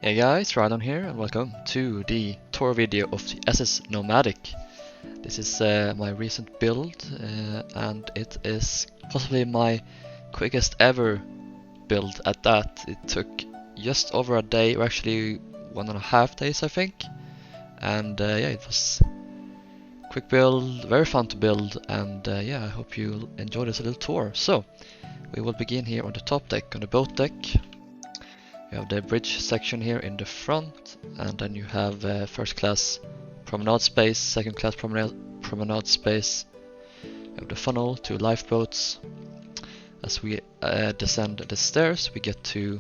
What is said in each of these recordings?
Hey guys, Rilhon here and welcome to the tour video of the SS Nomadic. This is my recent build and it is possibly my quickest ever build at that. It took just over a day, or actually 1.5 days I think. And yeah, it was quick build, very fun to build, and yeah, I hope you'll enjoy this little tour. So, we will begin here on the top deck, on the boat deck. You have the bridge section here in the front, and then you have first class promenade space, second class promenade space. You have the funnel, 2 lifeboats. As we descend the stairs, we get to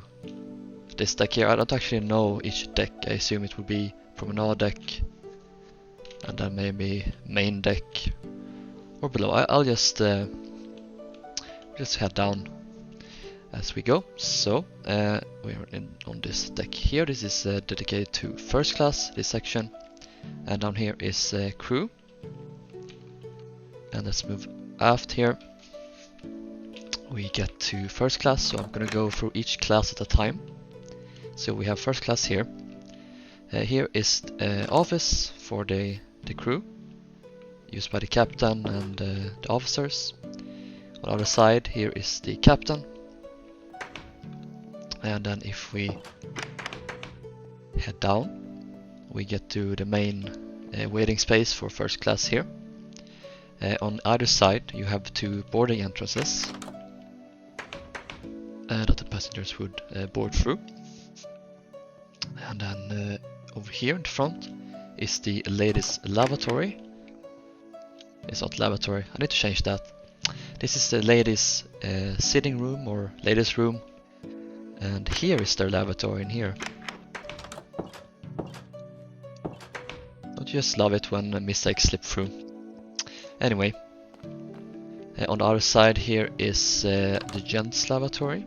this deck here. I don't actually know each deck. I assume it will be promenade deck, and then maybe main deck or below. I'll just head down as we go. So we are on this deck here. This is dedicated to first class, this section, and down here is crew. And let's move aft here. We get to first class, so I'm gonna go through each class at a time. So we have first class here. Here is office for the crew, used by the captain and the officers. On the other side here is the captain. And then if we head down, we get to the main waiting space for first class here. On either side you have 2 boarding entrances that the passengers would board through. And then over here in front is the ladies' lavatory. It's not lavatory, I need to change that. This is the ladies' sitting room or ladies' room. And here is their lavatory in here. Don't you just love it when mistakes slip through? Anyway, on the other side here is the gents' lavatory.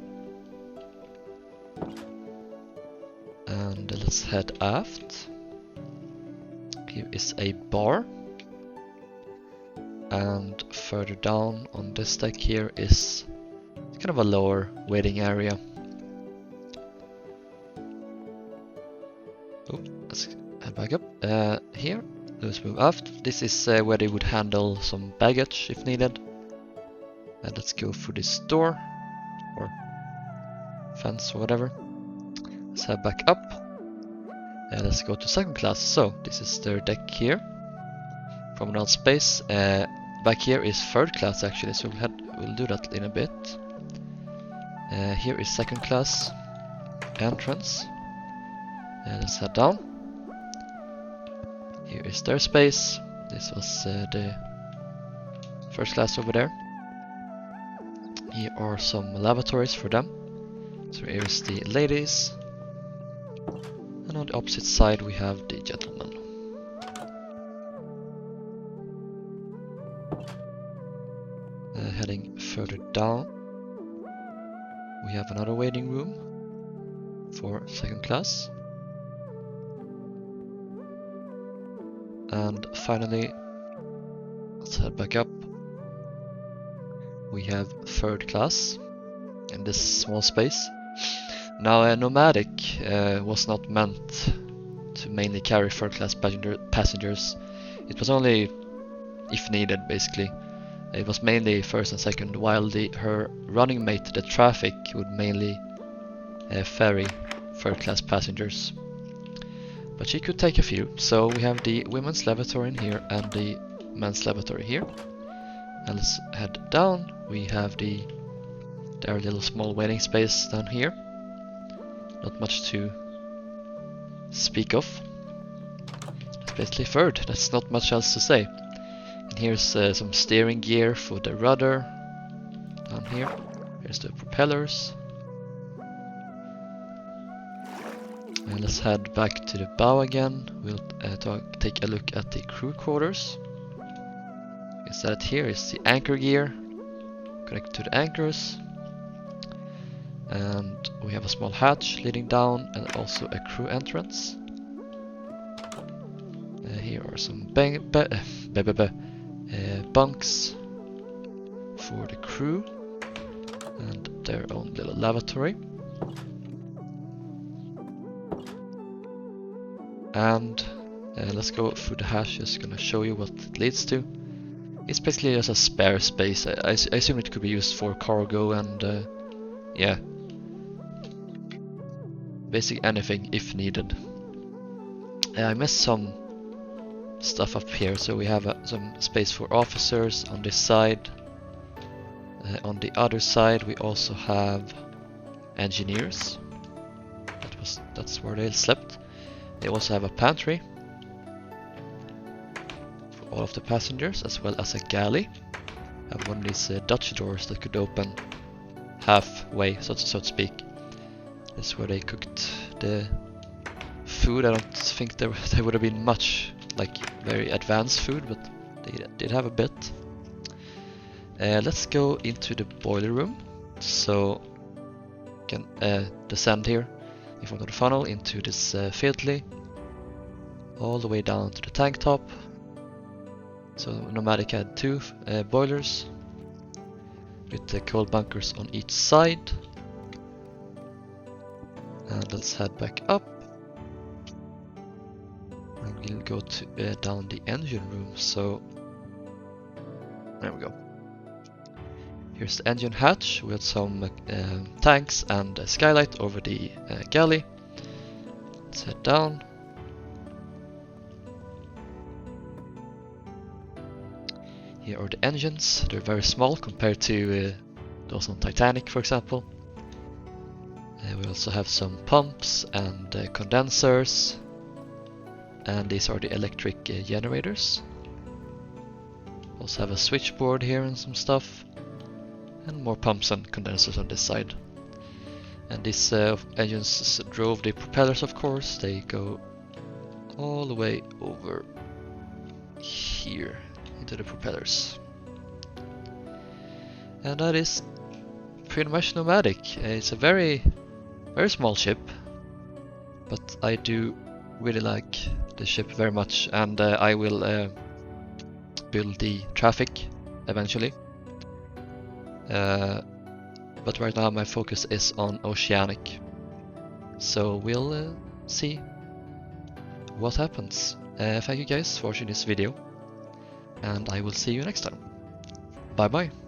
And let's head aft. Here is a bar. And further down on this deck here is kind of a lower waiting area. Let's head back up. Here, let's move aft. This is where they would handle some baggage if needed. And let's go through this door or fence or whatever. Let's head back up. Let's go to second class. So this is their deck here. Promenade space. Back here is third class actually, so we'll do that in a bit. Here is second class entrance. Let's head down. Here is their space. This was the first class over there. Here are some lavatories for them. So here is the ladies. And on the opposite side we have the gentlemen. Heading further down, we have another waiting room for second class. And finally, let's head back up. We have third class in this small space. Now Nomadic was not meant to mainly carry third class passengers. It was only if needed basically. It was mainly first and second, while her running mate, the Traffic, would mainly ferry third class passengers. But she could take a few, so we have the women's lavatory in here and the men's lavatory here. And let's head down. We have their little small waiting space down here. Not much to speak of. It's basically third, that's not much else to say. And here's some steering gear for the rudder. Down here, here's the propellers. And let's head back to the bow again. We'll take a look at the crew quarters. Inside here is the anchor gear connected to the anchors. And we have a small hatch leading down and also a crew entrance. Here are some bunks for the crew and their own little lavatory. And let's go through the hash, just gonna show you what it leads to. It's basically just a spare space. I assume it could be used for cargo and yeah, basically anything if needed. I missed some stuff up here, so we have some space for officers on this side. On the other side we also have engineers. That's where they slept. They also have a pantry for all of the passengers, as well as a galley. Have one of these Dutch doors that could open halfway, so to speak. This is where they cooked the food. I don't think there would have been much like very advanced food, but they did have a bit. Let's go into the boiler room. So you can descend here in front of the funnel into this fiddly, all the way down to the tank top. So Nomadic had two boilers with the coal bunkers on each side. And let's head back up. And we'll go to down the engine room. So there we go. Here's the engine hatch with some tanks and a skylight over the galley. Let's head down. Here are the engines. They're very small compared to those on Titanic, for example. We also have some pumps and condensers. And these are the electric generators. Also have a switchboard here and some stuff. And more pumps and condensers on this side. And these engines drove the propellers, of course. They go all the way over here into the propellers. And that is pretty much Nomadic. It's a very small ship, but I do really like the ship very much, and I will build the traffic eventually. But right now my focus is on Oceanic, so we'll see what happens. Thank you guys for watching this video, and I will see you next time. Bye bye.